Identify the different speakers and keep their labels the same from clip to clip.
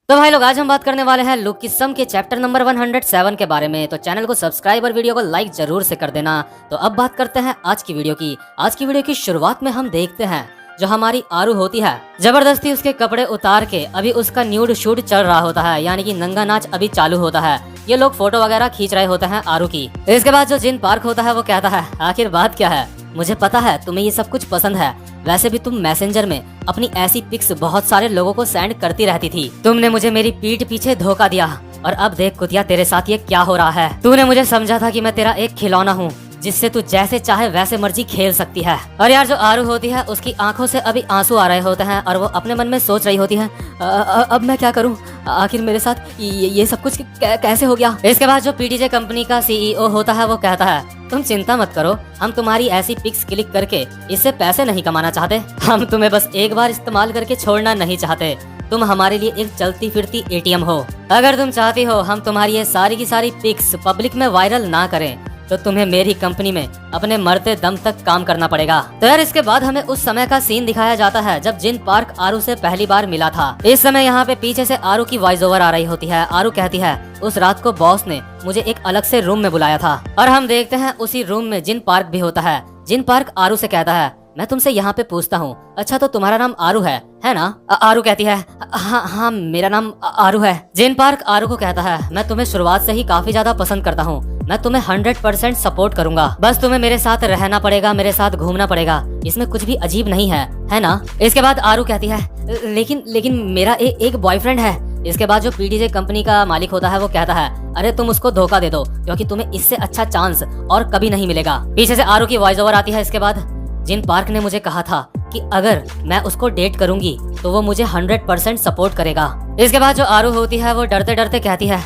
Speaker 1: तो भाई लोग, आज हम बात करने वाले हैं लुक की सम के चैप्टर नंबर 107 के बारे में। तो चैनल को सब्सक्राइब और वीडियो को लाइक जरूर से कर देना। तो अब बात करते हैं आज की वीडियो की। आज की वीडियो की शुरुआत में हम देखते हैं जो हमारी आरू होती है, जबरदस्ती उसके कपड़े उतार के अभी उसका न्यूड शूट चल रहा होता है, यानी कि नंगा नाच अभी चालू होता है। ये लोग फोटो वगैरह खींच रहे होते हैं आरू की। इसके बाद जो जिन पार्क होता है वो कहता है, आखिर बात क्या है, मुझे पता है तुम्हें ये सब कुछ पसंद है। वैसे भी तुम मैसेंजर में अपनी ऐसी पिक्स बहुत सारे लोगों को सेंड करती रहती थी। तुमने मुझे मेरी पीठ पीछे धोखा दिया और अब देख कुतिया तेरे साथ ये क्या हो रहा है। तूने मुझे समझा था कि मैं तेरा एक खिलौना हूँ जिससे तू जैसे चाहे वैसे मर्जी खेल सकती है। और यार जो आरू होती है उसकी आंखों से अभी आंसू आ रहे होते हैं और वो अपने मन में सोच रही होती है, अब मैं क्या करूं, आखिर मेरे साथ ये सब कुछ कैसे हो गया। इसके बाद जो पीटीजे कंपनी का सीईओ होता है वो कहता है, तुम चिंता मत करो, हम तुम्हारी ऐसी पिक्स क्लिक करके इससे पैसे नहीं कमाना चाहते, हम तुम्हें बस एक बार इस्तेमाल करके छोड़ना नहीं चाहते। तुम हमारे लिए एक चलती फिरती एटीएम हो। अगर तुम चाहती हो हम तुम्हारी ये सारी की सारी पिक्स पब्लिक में वायरल ना करें तो तुम्हें मेरी कंपनी में अपने मरते दम तक काम करना पड़ेगा। तो यार इसके बाद हमें उस समय का सीन दिखाया जाता है जब जिन पार्क आरू से पहली बार मिला था। इस समय यहाँ पे पीछे से आरू की वॉइस ओवर आ रही होती है। आरू कहती है, उस रात को बॉस ने मुझे एक अलग से रूम में बुलाया था। और हम देखते हैं उसी रूम में जिन पार्क भी होता है। जिन पार्क आरू से कहता है, मैं तुमसे यहाँ पे पूछता हूँ, अच्छा तो तुम्हारा नाम आरू है ना? आरू कहती है, हाँ मेरा नाम आरू है। जिन पार्क आरू को कहता है, मैं तुम्हें शुरुआत से ही काफी ज्यादा पसंद करता हूँ, मैं तुम्हें 100% सपोर्ट करूंगा, बस तुम्हें मेरे साथ रहना पड़ेगा, मेरे साथ घूमना पड़ेगा, इसमें कुछ भी अजीब नहीं है ना? इसके बाद आरू कहती है, लेकिन मेरा एक बॉयफ्रेंड है। इसके बाद जो पीटीजे कंपनी का मालिक होता है वो कहता है, अरे तुम उसको धोखा दे दो क्योंकि तुम्हें इससे अच्छा चांस और कभी नहीं मिलेगा। पीछे से आरू की वॉइस ओवर आती है। इसके बाद, जिन पार्क ने मुझे कहा था कि अगर मैं उसको डेट करूंगी तो वो मुझे 100% सपोर्ट करेगा। इसके बाद जो आरू होती है वो डरते डरते कहती है,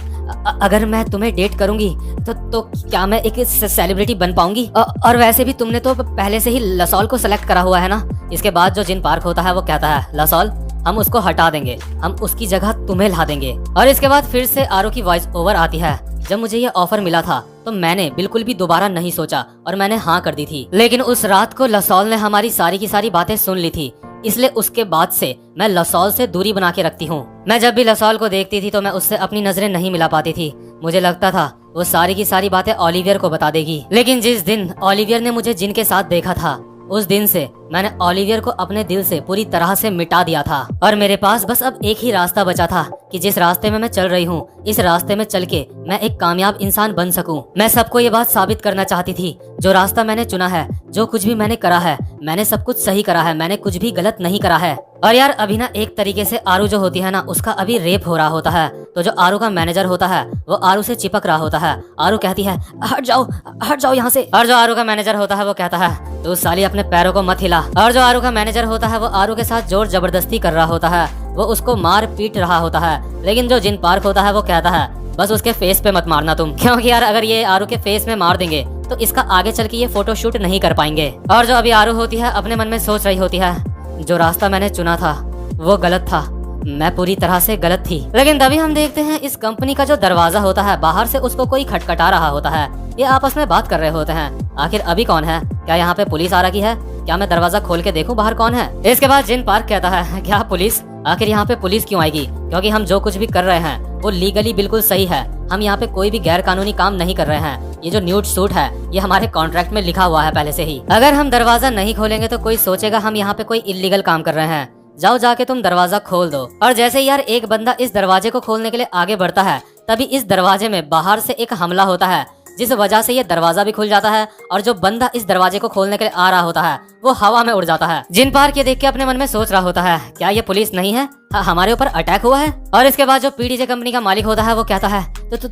Speaker 1: अगर मैं तुम्हें डेट करूंगी तो क्या मैं एक सेलिब्रिटी बन पाऊंगी? और वैसे भी तुमने तो पहले से ही लसॉल को सेलेक्ट करा हुआ है ना? इसके बाद जो जिन पार्क होता है वो कहता है, लसॉल हम उसको हटा देंगे, हम उसकी जगह तुम्हें ला देंगे। और इसके बाद फिर से आरू की वॉइस ओवर आती है, जब मुझे ये ऑफर मिला था तो मैंने बिल्कुल भी दोबारा नहीं सोचा और मैंने हाँ कर दी थी, लेकिन उस रात को लसॉल ने हमारी सारी की सारी बातें सुन ली थी, इसलिए उसके बाद से मैं लसॉल से दूरी बना के रखती हूँ। मैं जब भी लसॉल को देखती थी तो मैं उससे अपनी नजरें नहीं मिला पाती थी। मुझे लगता था वो सारी की सारी बातें ओलिवियर को बता देगी, लेकिन जिस दिन ओलिवियर ने मुझे जिन के साथ देखा था उस दिन से मैंने ओलिवियर को अपने दिल से पूरी तरह से मिटा दिया था और मेरे पास बस अब एक ही रास्ता बचा था कि जिस रास्ते में मैं चल रही हूँ इस रास्ते में चल के मैं एक कामयाब इंसान बन सकूं। मैं सबको ये बात साबित करना चाहती थी, जो रास्ता मैंने चुना है, जो कुछ भी मैंने करा है, मैंने सब कुछ सही करा है, मैंने कुछ भी गलत नहीं करा है। और यार अभी ना एक तरीके से आरू जो होती है ना उसका अभी रेप हो रहा होता है। तो जो आरू का मैनेजर होता है वो आरू से चिपक रहा होता है। आरू कहती है, हट जाओ यहाँ से। और जो आरू का मैनेजर होता है वो कहता है, तू साली अपने पैरों को मत हिला। और जो आरू का मैनेजर होता है वो आरू के साथ जोर जबरदस्ती कर रहा होता है, वो उसको मार पीट रहा होता है। लेकिन जो जिन पार्क होता है वो कहता है, बस उसके फेस पे मत मारना तुम, क्योंकि यार अगर ये आरू के फेस में मार देंगे तो इसका आगे चल के ये फोटो शूट नहीं कर पाएंगे। और जो अभी आरू होती है अपने मन में सोच रही होती है, जो रास्ता मैंने चुना था वो गलत था, मैं पूरी तरह से गलत थी। लेकिन तभी हम देखते हैं इस कंपनी का जो दरवाजा होता है बाहर से उसको कोई खटखटा रहा होता है। ये आपस में बात कर रहे होते हैं, आखिर अभी कौन है? क्या यहाँ पे पुलिस आ रखी है? क्या मैं दरवाजा खोल के देखूं बाहर कौन है? इसके बाद जिन पार्क कहता है, क्या पुलिस? आखिर यहाँ पे पुलिस क्यों आएगी? क्योंकि हम जो कुछ भी कर रहे हैं वो लीगली बिल्कुल सही है, हम यहाँ पे कोई भी गैर कानूनी काम नहीं कर रहे हैं। ये जो न्यूड सूट है ये हमारे कॉन्ट्रैक्ट में लिखा हुआ है पहले से ही। अगर हम दरवाजा नहीं खोलेंगे तो कोई सोचेगा हम यहाँ पे कोई इलीगल काम कर रहे हैं। जाओ जाके तुम दरवाजा खोल दो। और जैसे यार एक बंदा इस दरवाजे को खोलने के लिए आगे बढ़ता है तभी इस दरवाजे में बाहर से एक हमला होता है, जिस वजह से ये दरवाजा भी खुल जाता है और जो बंदा इस दरवाजे को खोलने के लिए आ रहा होता है वो हवा में उड़ जाता है। जिन पार्क ये देख के अपने मन में सोच रहा होता है, क्या ये पुलिस नहीं है? हमारे ऊपर अटैक हुआ है? और इसके बाद जो पीटीजे कंपनी का मालिक होता है वो कहता है, तो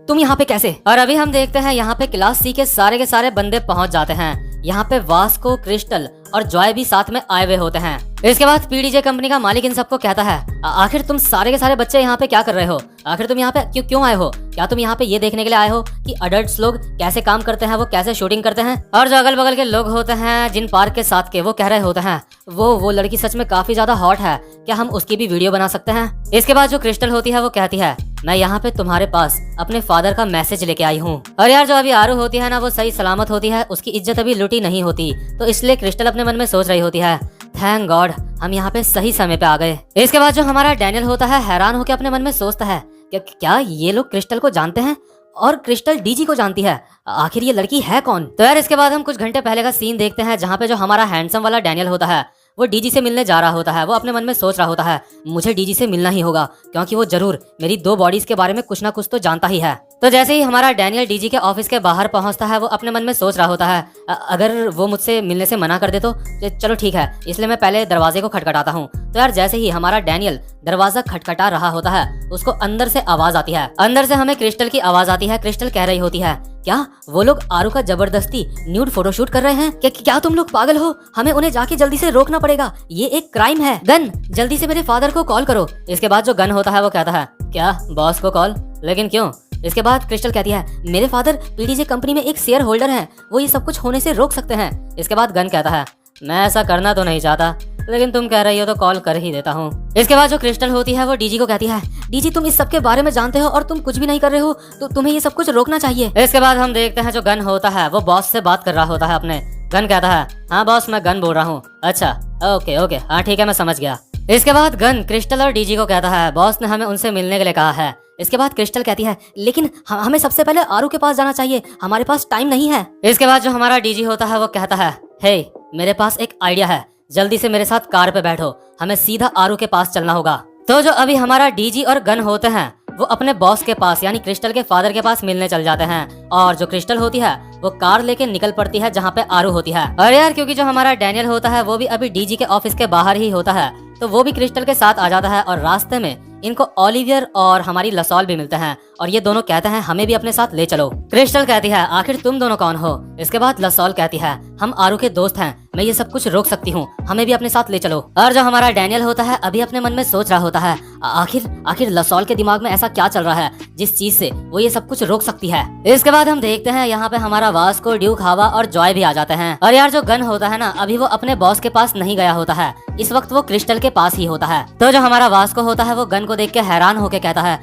Speaker 1: तुम यहाँ पे कैसे? और अभी हम देखते हैं यहाँ पे क्लास सी के सारे बंदे पहुँच जाते हैं। यहाँ पे वास्को, क्रिस्टल और जॉय भी साथ में आए हुए होते हैं। इसके बाद पीटीजे कंपनी का मालिक इन सबको कहता है, आखिर तुम सारे के सारे बच्चे यहाँ पे क्या कर रहे हो? आखिर तुम यहाँ पे क्यों आए हो? क्या तुम यहाँ पे ये देखने के लिए आए हो कि अडल्ट्स लोग कैसे काम करते हैं, वो कैसे शूटिंग करते हैं? और जो अगल बगल के लोग होते हैं जिन पार्क के साथ के, वो कह रहे होते हैं, वो लड़की सच में काफी ज्यादा हॉट है, क्या हम उसकी भी वीडियो बना सकते हैं? इसके बाद जो क्रिस्टल होती है वो कहती है, मैं यहाँ पे तुम्हारे पास अपने फादर का मैसेज लेके आई हूँ। और यार जो अभी आरू होती है ना वो सही सलामत होती है, उसकी इज्जत अभी लुटी नहीं होती, तो इसलिए क्रिस्टल अपने मन में सोच रही होती है, थैंक गॉड हम यहाँ पे सही समय पे आ गए। इसके बाद जो हमारा डैनियल होता है हैरान होकर अपने मन में सोचता है कि क्या ये लोग क्रिस्टल को जानते हैं और क्रिस्टल डीजी को जानती है, आखिर ये लड़की है कौन। तो यार इसके बाद हम कुछ घंटे पहले का सीन देखते हैं जहाँ पे जो हमारा हैंडसम वाला डैनियल होता है वो डीजी से मिलने जा रहा होता है। वो अपने मन में सोच रहा होता है मुझे डीजी से मिलना ही होगा क्योंकि वो जरूर मेरी 2 बॉडीज के बारे में कुछ ना कुछ तो जानता ही है। तो जैसे ही हमारा डैनियल डीजी के ऑफिस के बाहर पहुंचता है वो अपने मन में सोच रहा होता है अगर वो मुझसे मिलने से मना कर दे तो चलो ठीक है, इसलिए मैं पहले दरवाजे को खटखटाता हूँ। तो यार जैसे ही हमारा डैनियल दरवाजा खटखटा रहा होता है उसको अंदर से आवाज आती है। अंदर से हमें क्रिस्टल की आवाज आती है। क्रिस्टल कह रही होती है क्या वो लोग आरू का जबरदस्ती न्यूड फोटोशूट कर रहे हैं? क्या तुम लोग पागल हो? हमें उन्हें जाके जल्दी से रोकना पड़ेगा, ये एक क्राइम है। गन जल्दी से मेरे फादर को कॉल करो। इसके बाद जो गन होता है वो कहता है क्या बॉस को कॉल, लेकिन क्यों? इसके बाद क्रिस्टल कहती है मेरे फादर पीडीजे कंपनी में एक शेयर होल्डर हैं, वो ये सब कुछ होने से रोक सकते हैं। इसके बाद गन कहता है मैं ऐसा करना तो नहीं चाहता लेकिन तुम कह रही हो तो कॉल कर ही देता हूँ। इसके बाद जो क्रिस्टल होती है वो डीजी को कहती है डीजी तुम इस सब के बारे में जानते हो और तुम कुछ भी नहीं कर रहे हो तो तुम्हें ये सब कुछ रोकना चाहिए। इसके बाद हम देखते हैं जो गन होता है वो बॉस से बात कर रहा होता है अपने। गन कहता है हाँ बॉस मैं गन बोल रहा हूँ। अच्छा ओके हाँ ठीक है मैं समझ गया। इसके बाद गन क्रिस्टल और डीजी को कहता है बॉस ने हमें उनसे मिलने के लिए कहा है। इसके बाद क्रिस्टल कहती है लेकिन हमें सबसे पहले आरू के पास जाना चाहिए, हमारे पास टाइम नहीं है। इसके बाद जो हमारा डीजी होता है वो कहता है हे मेरे पास एक आइडिया है, जल्दी से मेरे साथ कार पे बैठो, हमें सीधा आरू के पास चलना होगा। तो जो अभी हमारा डीजी और गन होते हैं वो अपने बॉस के पास यानी क्रिस्टल के फादर के पास मिलने चल जाते हैं और जो क्रिस्टल होती है वो कार लेके निकल पड़ती है जहाँ पे आरू होती है। और यार क्योंकि जो हमारा डैनियल होता है वो भी अभी डीजी के ऑफिस के बाहर ही होता है तो वो भी क्रिस्टल के साथ आ जाता है और रास्ते में इनको ओलिवियर और हमारी लसॉल भी मिलते हैं और ये दोनों कहते हैं हमें भी अपने साथ ले चलो। क्रिस्टल कहती है आखिर तुम दोनों कौन हो? इसके बाद लसॉल कहती है हम आरू के दोस्त हैं, मैं ये सब कुछ रोक सकती हूँ, हमें भी अपने साथ ले चलो। और जो हमारा डैनियल होता है अभी अपने मन में सोच रहा होता है आखिर लसॉल के दिमाग में ऐसा क्या चल रहा है जिस चीज से वो ये सब कुछ रोक सकती है। इसके बाद हम देखते हैं यहाँ पे हमारा वास्को, ड्यूक, हावा और जॉय भी आ जाते हैं। और यार जो गन होता है ना अभी वो अपने बॉस के पास नहीं गया होता है, इस वक्त वो क्रिस्टल के पास ही होता है। तो जो हमारा वास्को होता है वो गन को देख के हैरान होके कहता है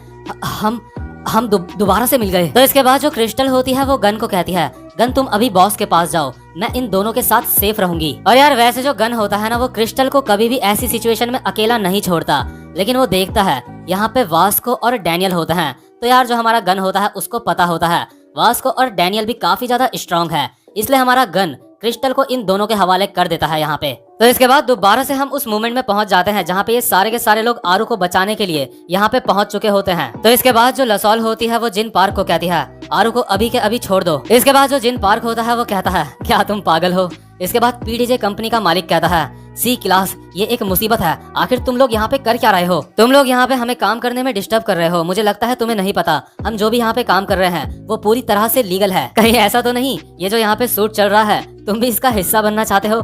Speaker 1: हम दोबारा से मिल गए। तो इसके बाद जो क्रिस्टल होती है वो गन को कहती है गन तुम अभी बॉस के पास जाओ, मैं इन दोनों के साथ सेफ रहूंगी। और यार वैसे जो गन होता है ना वो क्रिस्टल को कभी भी ऐसी सिचुएशन में अकेला नहीं छोड़ता, लेकिन वो देखता है यहाँ पे वास्को और डैनियल होते हैं। तो यार जो हमारा गन होता है उसको पता होता है वास्को और डैनियल भी काफी ज्यादा स्ट्रांग है, इसलिए हमारा गन क्रिस्टल को इन दोनों के हवाले कर देता है यहाँ पे। तो इसके बाद दोबारा से हम उस मोमेंट में पहुंच जाते हैं जहाँ पे ये सारे के सारे लोग आरू को बचाने के लिए यहाँ पे पहुंच चुके होते हैं। तो इसके बाद जो लसॉल होती है वो जिन पार्क को कहती है आरू को अभी के अभी छोड़ दो। इसके बाद जो जिन पार्क होता है वो कहता है क्या तुम पागल हो? इसके बाद पीडीजे कंपनी का मालिक कहता है सी क्लास ये एक मुसीबत है, आखिर तुम लोग यहाँ पे कर क्या रहे हो? तुम लोग यहाँ पे हमें काम करने में डिस्टर्ब कर रहे हो, मुझे लगता है तुम्हें नहीं पता हम जो भी यहाँ पे काम कर रहे हैं वो पूरी तरह से लीगल है। कहीं ऐसा तो नहीं ये जो यहाँ पे सूट चल रहा है तुम भी इसका हिस्सा बनना चाहते हो?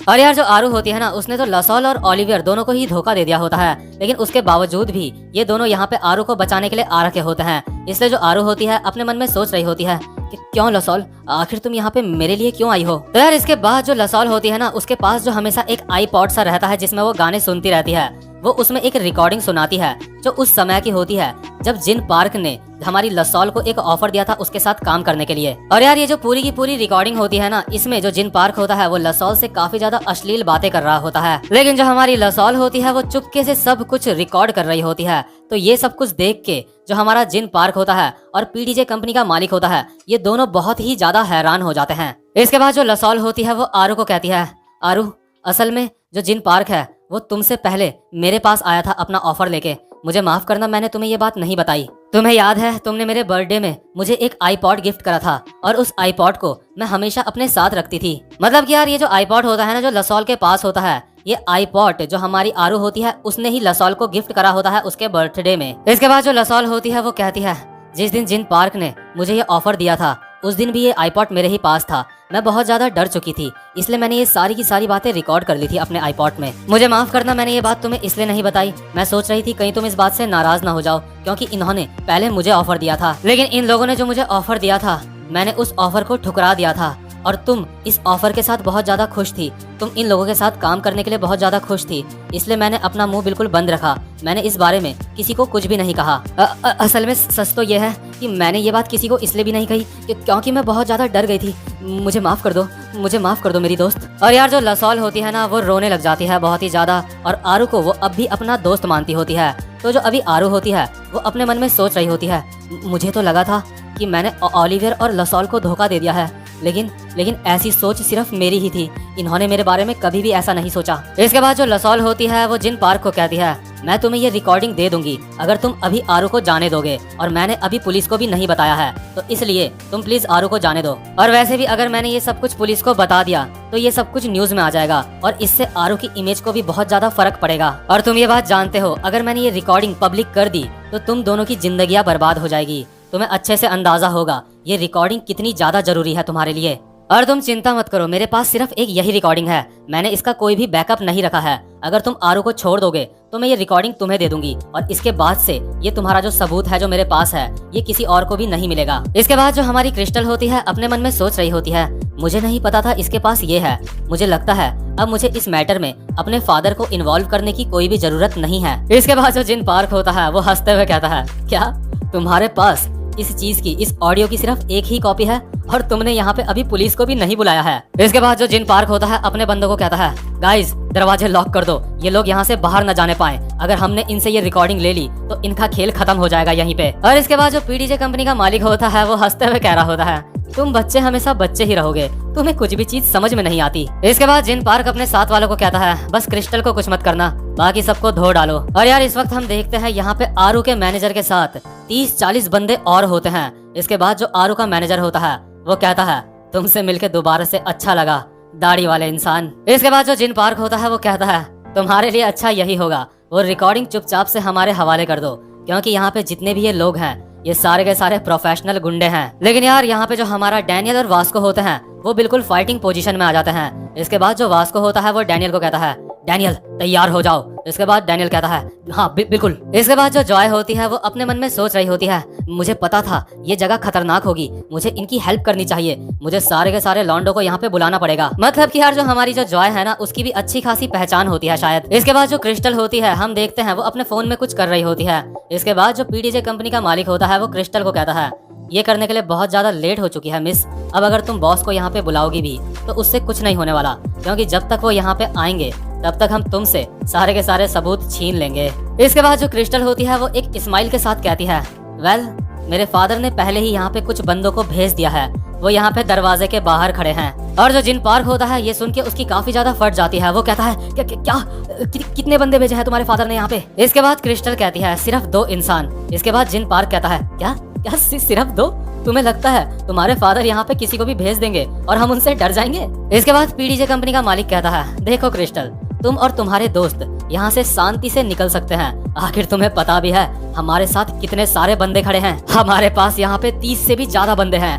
Speaker 1: और यार जो आरू होती है ना उसने तो लसॉल और ओलिवियर दोनों को ही धोखा दे दिया होता है, लेकिन उसके बावजूद भी ये दोनों यहाँ पे आरू को बचाने के लिए आ रखे होते हैं। इसलिए जो आरू होती है अपने मन में सोच रही होती है कि क्यों लसॉल आखिर तुम यहाँ पे मेरे लिए क्यों आई हो? तो यार इसके बाद जो लसॉल होती है ना उसके पास जो हमेशा एक आईपॉड सा रहता है जिसमें वो गाने सुनती रहती है, वो उसमें एक रिकॉर्डिंग सुनाती है जो उस समय की होती है जब जिन पार्क ने हमारी लसॉल को एक ऑफर दिया था उसके साथ काम करने के लिए। और यार ये जो पूरी की पूरी रिकॉर्डिंग होती है ना इसमें जो जिन पार्क होता है वो लसॉल से काफी ज्यादा अश्लील बातें कर रहा होता है, लेकिन जो हमारी लसॉल होती है वो चुपके से सब कुछ रिकॉर्ड कर रही होती है। तो ये सब कुछ देख के जो हमारा जिन पार्क होता है और पीडीजे कंपनी का मालिक होता है ये दोनों बहुत ही ज्यादा हैरान हो जाते हैं। इसके बाद जो लसॉल होती है वो आरू को कहती है आरू असल में जो जिन पार्क है वो तुमसे पहले मेरे पास आया था अपना ऑफर लेके, मुझे माफ करना मैंने तुम्हें ये बात नहीं बताई। तुम्हें याद है तुमने मेरे बर्थडे में मुझे एक आईपॉड गिफ्ट करा था और उस आईपॉड को मैं हमेशा अपने साथ रखती थी। मतलब कि यार ये जो आईपॉड होता है ना जो लसॉल के पास होता है ये आईपॉड जो हमारी आरू होती है उसने ही लसॉल को गिफ्ट करा होता है उसके बर्थडे में। इसके बाद जो लसॉल होती है वो कहती है जिस दिन जिन पार्क ने मुझे ये ऑफर दिया था उस दिन भी ये आईपॉड मेरे ही पास था, मैं बहुत ज्यादा डर चुकी थी इसलिए मैंने ये सारी की सारी बातें रिकॉर्ड कर ली थी अपने आईपॉड में। मुझे माफ करना मैंने ये बात तुम्हें इसलिए नहीं बताई, मैं सोच रही थी कहीं तुम इस बात से नाराज ना हो जाओ क्योंकि इन्होंने पहले मुझे ऑफर दिया था, लेकिन इन लोगों ने जो मुझे ऑफर दिया था मैंने उस ऑफर को ठुकरा दिया था और तुम इस ऑफर के साथ बहुत ज्यादा खुश थी, तुम इन लोगों के साथ काम करने के लिए बहुत ज्यादा खुश थी, इसलिए मैंने अपना मुंह बिल्कुल बंद रखा, मैंने इस बारे में किसी को कुछ भी नहीं कहा। असल में सच तो यह है कि मैंने ये बात किसी को इसलिए भी नहीं कही क्योंकि मैं बहुत ज्यादा डर गई थी। मुझे माफ कर दो, मुझे माफ कर दो मेरी दोस्त। और यार जो लसॉल होती है ना वो रोने लग जाती है बहुत ही ज्यादा, और आरू को वो अब भी अपना दोस्त मानती होती है। तो जो अभी आरू होती है वो अपने मन में सोच रही होती है, मुझे तो लगा था कि मैंने ओलिवियर और लसॉल को धोखा दे दिया है, लेकिन ऐसी सोच सिर्फ मेरी ही थी, इन्होंने मेरे बारे में कभी भी ऐसा नहीं सोचा। इसके बाद जो लसॉल होती है वो जिन पार्क को कहती है, मैं तुम्हें ये रिकॉर्डिंग दे दूंगी अगर तुम अभी आरू को जाने दोगे, और मैंने अभी पुलिस को भी नहीं बताया है, तो इसलिए तुम प्लीज आरू को जाने दो। और वैसे भी अगर मैंने ये सब कुछ पुलिस को बता दिया तो ये सब कुछ न्यूज में आ जाएगा, और इससे आरू की इमेज को भी बहुत ज्यादा फर्क पड़ेगा। और तुम ये बात जानते हो, अगर मैंने ये रिकॉर्डिंग पब्लिक कर दी तो तुम दोनों की जिंदगियां बर्बाद हो जाएगी। तुम्हें अच्छे से अंदाजा होगा ये रिकॉर्डिंग कितनी ज्यादा जरूरी है तुम्हारे लिए। और तुम चिंता मत करो, मेरे पास सिर्फ एक यही रिकॉर्डिंग है, मैंने इसका कोई भी बैकअप नहीं रखा है। अगर तुम आरू को छोड़ दोगे तो मैं ये रिकॉर्डिंग तुम्हें दे दूंगी, और इसके बाद से ये तुम्हारा जो सबूत है जो मेरे पास है ये किसी और को भी नहीं मिलेगा। इसके बाद जो हमारी क्रिस्टल होती है अपने मन में सोच रही होती है, मुझे नहीं पता था इसके पास ये है, मुझे लगता है अब मुझे इस मैटर में अपने फादर को इन्वॉल्व करने की कोई भी जरूरत नहीं है। इसके बाद जो जिन पार्क होता है वो हंसते हुए कहता है, क्या तुम्हारे पास इस चीज की, इस ऑडियो की सिर्फ एक ही कॉपी है, और तुमने यहाँ पे अभी पुलिस को भी नहीं बुलाया है। इसके बाद जो जिन पार्क होता है अपने बंदों को कहता है, गाइस दरवाजे लॉक कर दो, ये लोग यहाँ से बाहर न जाने पाए, अगर हमने इनसे ये रिकॉर्डिंग ले ली तो इनका खेल खत्म हो जाएगा यहीं पे। और इसके बाद जो पीडीजे कंपनी का मालिक होता है वो हंसते हुए कह रहा होता है, तुम बच्चे हमेशा बच्चे ही रहोगे, तुम्हें कुछ भी चीज समझ में नहीं आती। इसके बाद जिन पार्क अपने साथ वालों को कहता है, बस क्रिस्टल को कुछ मत करना, बाकी सबको धो डालो। और यार इस वक्त हम देखते हैं यहाँ पे आरू के मैनेजर के साथ 30-40 बंदे और होते हैं। इसके बाद जो आरू का मैनेजर होता है वो कहता है, तुमसे मिलके दोबारा से अच्छा लगा दाढ़ी वाले इंसान। इसके बाद जो जिन पार्क होता है वो कहता है, तुम्हारे लिए अच्छा यही होगा वो रिकॉर्डिंग चुपचाप से हमारे हवाले कर दो, क्योंकि यहाँ पे जितने भी ये लोग हैं ये सारे के सारे प्रोफेशनल गुंडे हैं। लेकिन यार यहाँ पे जो हमारा डैनियल और वास्को होते हैं वो बिल्कुल फाइटिंग पोजीशन में आ जाते हैं। इसके बाद जो वास्को होता है वो डैनियल को कहता है, डैनियल तैयार हो जाओ। इसके बाद डैनियल कहता है, हाँ बिल्कुल। इसके बाद जो जॉय होती है वो अपने मन में सोच रही होती है, मुझे पता था ये जगह खतरनाक होगी, मुझे इनकी हेल्प करनी चाहिए, मुझे सारे के सारे लॉन्डो को यहाँ पे बुलाना पड़ेगा। मतलब कि यार जो हमारी जो जॉय है ना उसकी भी अच्छी खासी पहचान होती है शायद। इसके बाद जो क्रिस्टल होती है हम देखते हैं वो अपने फोन में कुछ कर रही होती है। इसके बाद जो पीडीजे कंपनी का मालिक होता है वो क्रिस्टल को कहता है, ये करने के लिए बहुत ज्यादा लेट हो चुकी है मिस, अब अगर तुम बॉस को यहाँ पे बुलाओगी भी तो उससे कुछ नहीं होने वाला, क्योंकि जब तक वो यहाँ पे आएंगे तब तक हम तुमसे सारे के सारे सबूत छीन लेंगे। इसके बाद जो क्रिस्टल होती है वो एक स्माइल के साथ कहती है, वेल मेरे फादर ने पहले ही यहाँ पे कुछ बंदों को भेज दिया है, वो यहाँ पे दरवाजे के बाहर खड़े हैं। और जो जिन पार्क होता है ये सुन के उसकी काफी ज्यादा फट जाती है, वो कहता है, क्या कितने बंदे भेजे हैं तुम्हारे फादर ने यहाँ पे? इसके बाद क्रिस्टल कहती है, सिर्फ 2 इंसान। इसके बाद जिन पार्क कहता है, क्या सिर्फ 2? तुम्हें लगता है तुम्हारे फादर यहाँ पे किसी को भी भेज देंगे और हम उनसे डर जाएंगे? इसके बाद पीडीजे कंपनी का मालिक कहता है, देखो क्रिस्टल, तुम और तुम्हारे दोस्त यहाँ से शांति से निकल सकते हैं, आखिर तुम्हें पता भी है हमारे साथ कितने सारे बंदे खड़े हैं, हमारे पास यहाँ पे 30 से भी ज्यादा बंदे हैं।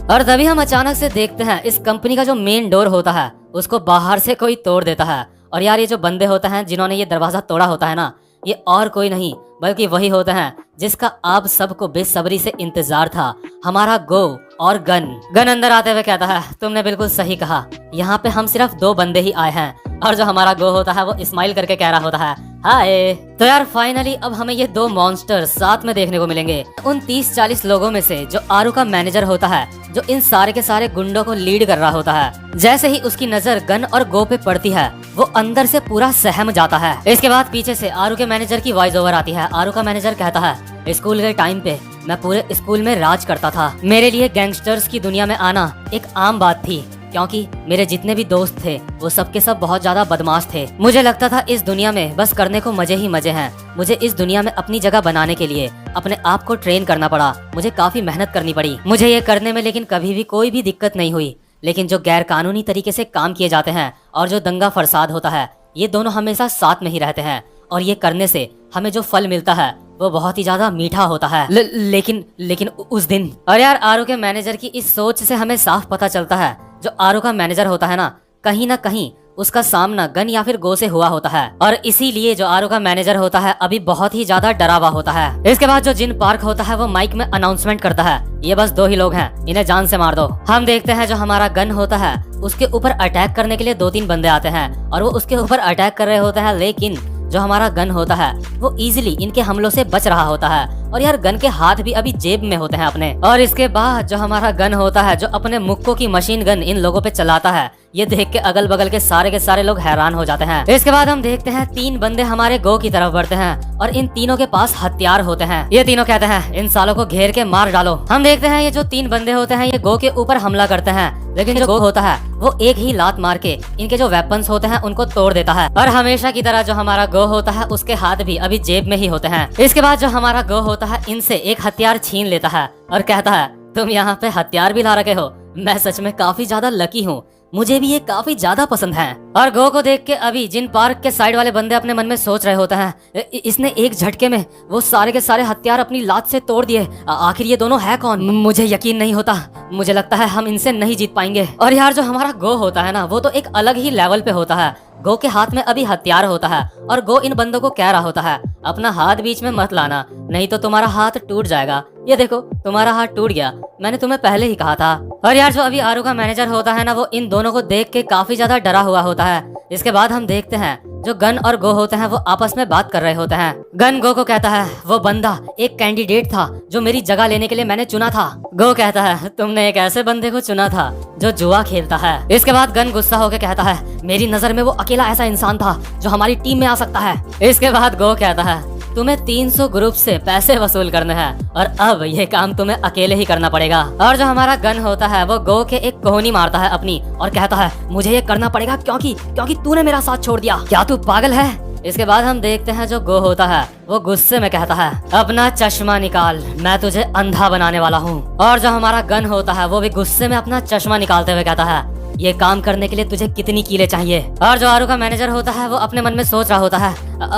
Speaker 1: और तभी हम अचानक से देखते हैं इस कंपनी का जो मेन डोर होता है उसको बाहर से कोई तोड़ देता है। और यार ये जो बंदे होते हैं जिन्होंने ये दरवाजा तोड़ा होता है ना, ये और कोई नहीं बल्कि वही होते हैं जिसका आप सबको बेसब्री से इंतजार था, हमारा गो और गन अंदर आते हुए कहता है, तुमने बिल्कुल सही कहा, यहाँ पे हम सिर्फ 2 बंदे ही आए हैं। और जो हमारा गो होता है वो स्माइल करके कह रहा होता है, हाय। तो यार फाइनली अब हमें ये 2 मॉन्स्टर साथ में देखने को मिलेंगे। उन 30-40 लोगों में से जो आरू का मैनेजर होता है, जो इन सारे के सारे गुंडों को लीड कर रहा होता है, जैसे ही उसकी नजर गन और गो पे पड़ती है वो अंदर से पूरा सहम जाता है। इसके बाद पीछे से आरू के मैनेजर की वॉइस ओवर आती है। आरू का मैनेजर कहता है, स्कूल के टाइम पे मैं पूरे स्कूल में राज करता था, मेरे लिए गैंगस्टर्स की दुनिया में आना एक आम बात थी, क्योंकि मेरे जितने भी दोस्त थे वो सबके सब बहुत ज्यादा बदमाश थे। मुझे लगता था इस दुनिया में बस करने को मजे ही मजे हैं। मुझे इस दुनिया में अपनी जगह बनाने के लिए अपने आप को ट्रेन करना पड़ा, मुझे काफी मेहनत करनी पड़ी मुझे ये करने में, लेकिन कभी भी कोई भी दिक्कत नहीं हुई। लेकिन जो गैर कानूनी तरीके से काम किए जाते हैं और जो दंगा फसाद होता है, ये दोनों हमेशा साथ में ही रहते हैं, और ये करने से हमें जो फल मिलता है वो बहुत ही ज्यादा मीठा होता है। लेकिन उस दिन, और यार आरू के मैनेजर की इस सोच से हमें साफ पता चलता है जो आरू का मैनेजर होता है ना कहीं उसका सामना गन या फिर गो से हुआ होता है, और इसीलिए जो आरू का मैनेजर होता है अभी बहुत ही ज्यादा डरावा होता है। इसके बाद जो जिन पार्क होता है वो माइक में अनाउंसमेंट करता है, ये बस 2 ही लोग हैं, इन्हें जान से मार दो। हम देखते हैं जो हमारा गन होता है उसके ऊपर अटैक करने के लिए 2-3 बंदे आते हैं और वो उसके ऊपर अटैक कर रहे होते हैं, लेकिन जो हमारा गन होता है वो इजीली इनके हमलों से बच रहा होता है। और यार गन के हाथ भी अभी जेब में होते हैं अपने। और इसके बाद जो हमारा गन होता है, जो अपने मुक्कों की मशीन गन इन लोगों पे चलाता है, ये देख के अगल बगल के सारे लोग हैरान हो जाते हैं। इसके बाद हम देखते हैं 3 बंदे हमारे गो की तरफ बढ़ते हैं और इन तीनों के पास हथियार होते हैं। ये तीनों कहते हैं इन सालों को घेर के मार डालो। हम देखते हैं ये जो 3 बंदे होते हैं ये गो के ऊपर हमला करते हैं, लेकिन जो गो होता है वो एक ही लात मार के इनके जो वेपन्स होते हैं उनको तोड़ देता है। और हमेशा की तरह जो हमारा गो होता है उसके हाथ भी अभी जेब में ही होते हैं। इसके बाद जो हमारा गो होता है इनसे एक हथियार छीन लेता है और कहता है तुम यहाँ पे हथियार भी ला रखे हो, मैं सच में काफी ज्यादा लकी हूँ, मुझे भी ये काफी ज्यादा पसंद है। और गो को देख के अभी जिन पार्क के साइड वाले बंदे अपने मन में सोच रहे होते हैं इसने एक झटके में वो सारे के सारे हथियार अपनी लात से तोड़ दिए, आखिर ये दोनों है कौन? मुझे यकीन नहीं होता, मुझे लगता है हम इनसे नहीं जीत पाएंगे। और यार जो हमारा गो होता है ना वो तो एक अलग ही लेवल पे होता है। गो के हाथ में अभी हथियार होता है और गो इन बंदों को कह रहा होता है अपना हाथ बीच में मत लाना, नहीं तो तुम्हारा हाथ टूट जाएगा। ये देखो तुम्हारा हाथ टूट गया, मैंने तुम्हें पहले ही कहा था। और यार जो अभी आरू का मैनेजर होता है ना वो इन दोनों को देख के काफी ज्यादा डरा हुआ होता है। इसके बाद हम देखते हैं जो गन और गो होते हैं वो आपस में बात कर रहे होते हैं। गन गो को कहता है वो बंदा एक कैंडिडेट था जो मेरी जगह लेने के लिए मैंने चुना था। गो कहता है तुमने एक ऐसे बंदे को चुना था जो जुआ खेलता है। इसके बाद गन गुस्सा होकर कहता है मेरी नजर में वो अकेला ऐसा इंसान था जो हमारी टीम में आ सकता है। इसके बाद गो कहता है तुम्हें 300 ग्रुप से पैसे वसूल करने हैं और अब ये काम तुम्हें अकेले ही करना पड़ेगा। और जो हमारा गन होता है वो गो के एक कोहनी मारता है अपनी और कहता है मुझे ये करना पड़ेगा क्योंकि तूने मेरा साथ छोड़ दिया, क्या तू पागल है? इसके बाद हम देखते हैं जो गो होता है वो गुस्से में कहता है अपना चश्मा निकाल, मैं तुझे अंधा बनाने वाला हूँ। और जो हमारा गन होता है वो भी गुस्से में अपना चश्मा निकालते हुए कहता है ये काम करने के लिए तुझे कितनी कीलें चाहिए? और जो आरू का मैनेजर होता है वो अपने मन में सोच रहा होता है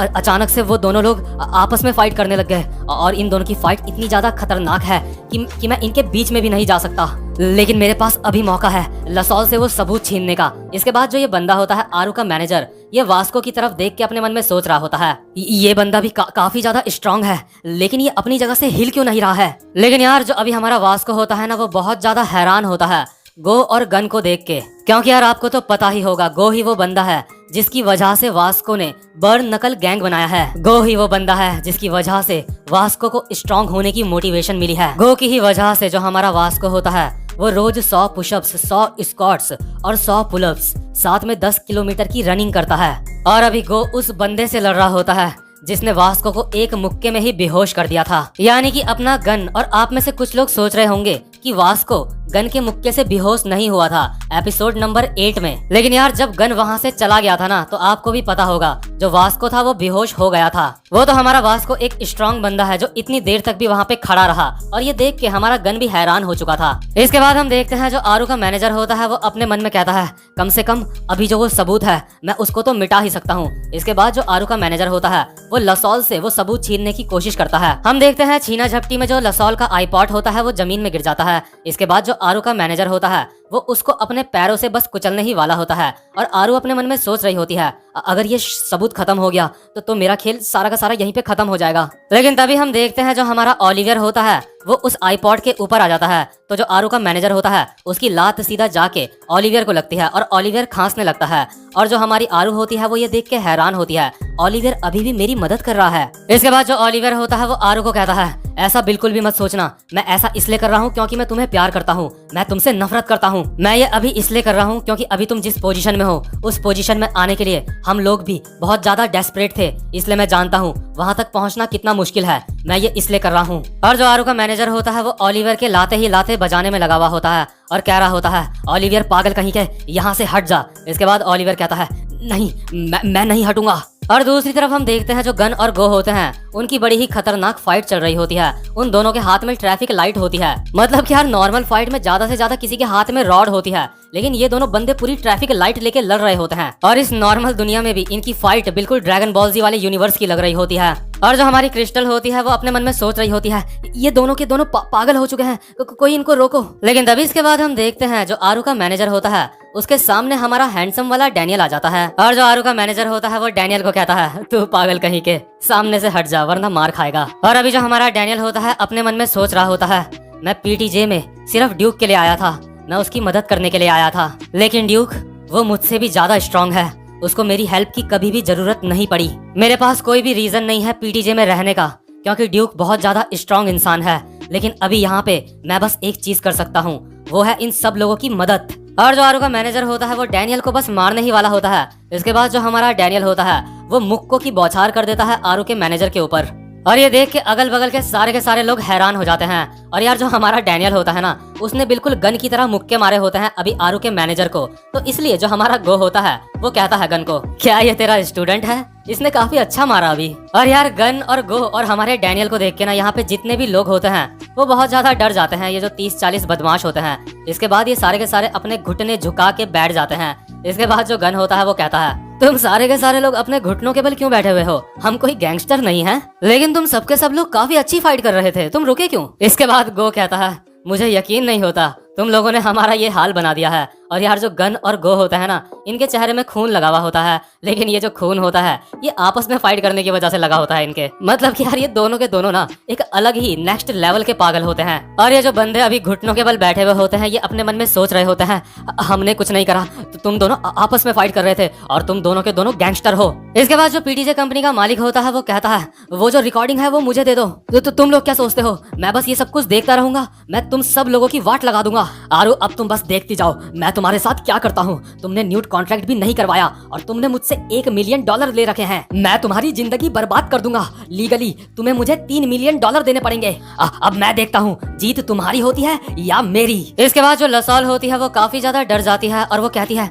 Speaker 1: अचानक से वो दोनों लोग आपस में फाइट करने लग गए और इन दोनों की फाइट इतनी ज्यादा खतरनाक है कि मैं इनके बीच में भी नहीं जा सकता, लेकिन मेरे पास अभी मौका है लसॉल से वो सबूत छीनने का। इसके बाद जो ये बंदा होता है आरू का मैनेजर, ये वास्को की तरफ देख के अपने मन में सोच रहा होता है ये बंदा भी काफी ज्यादा स्ट्रांग है, लेकिन ये अपनी जगह से हिल क्यों नहीं रहा है? लेकिन यार जो अभी हमारा वास्को होता है ना वो बहुत ज्यादा हैरान होता है गो और गन को देख के, क्योंकि यार आपको तो पता ही होगा गो ही वो बंदा है जिसकी वजह से वास्को ने बर्न नकल गैंग बनाया है। गो ही वो बंदा है जिसकी वजह से वास्को को स्ट्रांग होने की मोटिवेशन मिली है। गो की ही वजह से जो हमारा वास्को होता है वो रोज 100 पुशअप्स, 100 स्क्वाट्स और 100 पुलअप्स, साथ में 10 किलोमीटर की रनिंग करता है। और अभी गो उस बंदे से लड़ रहा होता है जिसने वास्को को एक मुक्के में ही बेहोश कर दिया था, यानी कि अपना गन। और आप में से कुछ लोग सोच रहे होंगे कि वास्को गन के मुक्के से बेहोश नहीं हुआ था एपिसोड नंबर 8 में, लेकिन यार जब गन वहाँ से चला गया था ना तो आपको भी पता होगा जो वास्को था वो बेहोश हो गया था। वो तो हमारा वास्को एक स्ट्रांग बंदा है जो इतनी देर तक भी वहाँ पे खड़ा रहा और ये देख के हमारा गन भी हैरान हो चुका था। इसके बाद हम देखते हैं जो आरू का मैनेजर होता है वो अपने मन में कहता है कम से कम अभी जो वो सबूत है मैं उसको तो मिटा ही सकता हूँ। इसके बाद जो आरू का मैनेजर होता है वो लसॉल से वो सबूत छीनने की कोशिश करता है। हम देखते हैं छीना झपटी में जो लसॉल का आईपॉड होता है वो जमीन में गिर जाता है। इसके बाद जो आरू का मैनेजर होता है वो उसको अपने पैरों से बस कुचलने ही वाला होता है और आरू अपने मन में सोच रही होती है अगर ये सबूत खत्म हो गया तो मेरा खेल सारा का सारा यहीं पे खत्म हो जाएगा। लेकिन तभी हम देखते हैं जो हमारा ओलिवर होता है वो उस आईपॉड के ऊपर आ जाता है, तो जो आरू का मैनेजर होता है उसकी लात सीधा जाके ओलिवर को लगती है और ओलिवर खांसने लगता है। और जो हमारी आरू होती है वो ये देख के हैरान होती है ओलिवर अभी भी मेरी मदद कर रहा है। इसके बाद जो ओलिवर होता है वो आरू को कहता है ऐसा बिल्कुल भी मत सोचना, मैं ऐसा इसलिए कर रहा हूँ क्योंकि मैं तुम्हें प्यार करता हूँ, मैं तुमसे नफरत करता हूँ। मैं ये अभी इसलिए कर रहा हूँ क्योंकि अभी तुम जिस पोजीशन में हो उस पोजीशन में आने के लिए हम लोग भी बहुत ज्यादा डेस्परेट थे, इसलिए मैं जानता हूँ वहाँ तक पहुँचना कितना मुश्किल है, मैं ये इसलिए कर रहा हूँ। और जो आरू का मैनेजर होता है वो ओलिवर के लाते ही लाते बजाने में लगा हुआ होता है और कह रहा होता है ओलिवर पागल कहीं के, यहाँ से हट जा। इसके बाद ओलिवर कहता है नहीं मैं नहीं हटूंगा। और दूसरी तरफ हम देखते हैं जो गन और गो होते हैं उनकी बड़ी ही खतरनाक फाइट चल रही होती है। उन दोनों के हाथ में ट्रैफिक लाइट होती है, मतलब कि यार नॉर्मल फाइट में ज्यादा से ज्यादा किसी के हाथ में रॉड होती है, लेकिन ये दोनों बंदे पूरी ट्रैफिक लाइट लेके लड़ रहे होते हैं। और इस नॉर्मल दुनिया में भी इनकी फाइट बिल्कुल ड्रैगन बॉल जी वाले यूनिवर्स की लग रही होती है। और जो हमारी क्रिस्टल होती है वो अपने मन में सोच रही होती है ये दोनों के दोनों पागल हो चुके हैं, कोई इनको रोको। लेकिन तभी इसके बाद हम देखते हैं जो आरू का मैनेजर होता है उसके सामने हमारा हैंडसम वाला डैनियल आ जाता है। और जो आरू का मैनेजर होता है वो डैनियल को कहता है तू पागल कहीं के, सामने से हट जा वरना मार खाएगा। और अभी जो हमारा डैनियल होता है अपने मन में सोच रहा होता है मैं पीटीजे में सिर्फ ड्यूक के लिए आया था, मैं उसकी मदद करने के लिए आया था, लेकिन ड्यूक वो मुझसे भी ज्यादा स्ट्रांग है, उसको मेरी हेल्प की कभी भी जरूरत नहीं पड़ी। मेरे पास कोई भी रीजन नहीं है पीटीजे में रहने का क्योंकि ड्यूक बहुत ज्यादा स्ट्रांग इंसान है। लेकिन अभी यहाँ पे मैं बस एक चीज कर सकता हूँ, वो है इन सब लोगों की मदद। और जो आरू का मैनेजर होता है वो डैनियल को बस मारने ही वाला होता है। इसके बाद जो हमारा डैनियल होता है वो मुक्को की बौछार कर देता है आरू के मैनेजर के ऊपर। और ये देख के अगल बगल के सारे लोग हैरान हो जाते हैं। और यार जो हमारा डैनियल होता है ना, उसने बिल्कुल गन की तरह मुक्के मारे होते हैं अभी आरू के मैनेजर को। तो इसलिए जो हमारा गो होता है वो कहता है गन को, क्या ये तेरा स्टूडेंट है? इसने काफी अच्छा मारा अभी। और यार गन और गो और हमारे डैनियल को देख के ना यहाँ पे जितने भी लोग होते हैं वो बहुत ज्यादा डर जाते हैं, ये जो 30-40 बदमाश होते हैं। इसके बाद ये सारे के सारे अपने घुटने झुका के बैठ जाते हैं। इसके बाद जो गन होता है वो कहता है, तुम सारे के सारे लोग अपने घुटनों के बल क्यों बैठे हुए हो? हम कोई गैंगस्टर नहीं हैं, लेकिन तुम सबके सब लोग काफी अच्छी फाइट कर रहे थे, तुम रुके क्यों? इसके बाद गो कहता है, मुझे यकीन नहीं होता, तुम लोगों ने हमारा ये हाल बना दिया है। और यार जो गन और गो होता है ना, इनके चेहरे में खून लगा हुआ होता है, लेकिन ये जो खून होता है ये आपस में फाइट करने की वजह से लगा होता है इनके। मतलब कि यार ये दोनों के दोनों ना एक अलग ही नेक्स्ट लेवल के पागल होते हैं। और ये जो बंदे अभी घुटनों के बल बैठे हुए होते हैं, ये अपने मन में सोच रहे होते हैं, हमने कुछ नहीं करा, तो तुम दोनों आपस में फाइट कर रहे थे और तुम दोनों के दोनों गैंगस्टर हो। इसके बाद जो पीटीजे कंपनी का मालिक होता है वो कहता है, वो जो रिकॉर्डिंग है वो मुझे दे दो। तो तुम लोग क्या सोचते हो मैं बस ये सब कुछ देखता रहूंगा? मैं तुम सब लोगों की वाट लगा दूंगा। आरू अब तुम बस देखती जाओ मैं तुम्हारे साथ क्या करता हूँ। तुमने न्यूड कॉन्ट्रैक्ट भी नहीं करवाया और तुमने मुझसे $1 मिलियन ले रखे हैं। मैं तुम्हारी जिंदगी बर्बाद कर दूंगा। लीगली तुम्हें मुझे $3 मिलियन देने पड़ेंगे। अब मैं देखता हूँ जीत तुम्हारी होती है या मेरी। इसके बाद जो लसॉल होती है वो काफी ज्यादा डर जाती है और वो कहती है,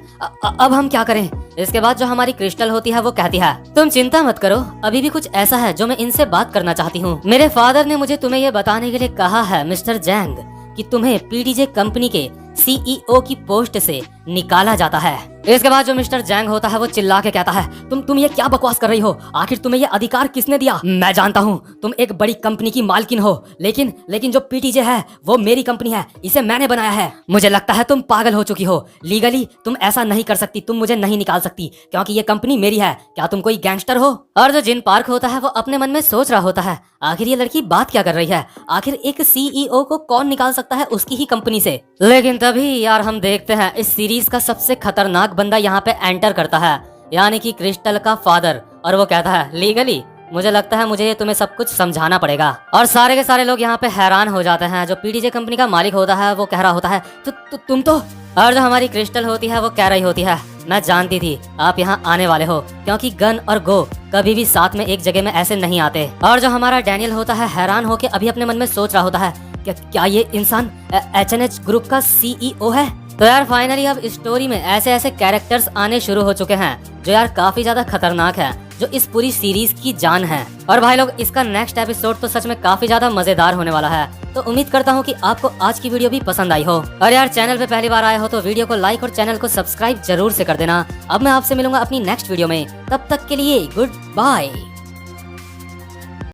Speaker 1: अब हम क्या करें? इसके बाद जो हमारी क्रिस्टल होती है वो कहती है, तुम चिंता मत करो, अभी भी कुछ ऐसा है जो मैं इनसे बात करना चाहती हूँ। मेरे फादर ने मुझे तुम्हें ये बताने के लिए कहा है मिस्टर जैंग कि तुम्हें पीटीजे कंपनी के सीईओ की पोस्ट से निकाला जाता है। इसके बाद जो मिस्टर जैंग होता है वो चिल्ला के कहता है, तुम ये क्या बकवास कर रही हो? आखिर तुम्हें ये अधिकार किसने दिया? मैं जानता हूँ तुम एक बड़ी कंपनी की मालकिन हो, लेकिन जो पीटीजे है वो मेरी कंपनी है, इसे मैंने बनाया है। मुझे लगता है तुम पागल हो चुकी हो। लीगली तुम ऐसा नहीं कर सकती, तुम मुझे नहीं निकाल सकती क्योंकि ये कंपनी मेरी है। क्या तुम कोई गैंगस्टर हो? और जो जिन पार्क होता है वो अपने मन में सोच रहा होता है, आखिर ये लड़की बात क्या कर रही है? आखिर एक सीईओ को कौन निकाल सकता है उसकी ही कंपनी से? लेकिन तभी यार हम देखते हैं इस सीरीज का सबसे खतरनाक बंदा यहाँ पे एंटर करता है, यानी कि क्रिस्टल का फादर। और वो कहता है, लीगली मुझे लगता है मुझे ये तुम्हें सब कुछ समझाना पड़ेगा। और सारे के सारे लोग यहाँ पे हैरान हो जाते हैं। जो पीटीजे कंपनी का मालिक होता है वो कह रहा होता है, तुम तो। और जो हमारी क्रिस्टल होती है वो कह रही होती है, मैं जानती थी आप यहाँ आने वाले हो, क्योंकि गन और गो कभी भी साथ में एक जगह में ऐसे नहीं आते। और जो हमारा डैनियल होता है हैरान होके अभी अपने मन में सोच रहा होता है, क्या ये इंसान एचएनएच ग्रुप का सीईओ है? तो यार फाइनली अब स्टोरी में ऐसे ऐसे कैरेक्टर्स आने शुरू हो चुके हैं जो यार काफी ज्यादा खतरनाक है, जो इस पूरी सीरीज की जान है। और भाई लोग इसका नेक्स्ट एपिसोड तो सच में काफी ज्यादा मजेदार होने वाला है। तो उम्मीद करता हूँ कि आपको आज की वीडियो भी पसंद आई हो। और यार चैनल पे पहली बार आए हो तो वीडियो को लाइक और चैनल को सब्सक्राइब जरूर से कर देना। अब मैं आपसे मिलूंगा अपनी नेक्स्ट वीडियो में, तब तक के लिए गुड बाय।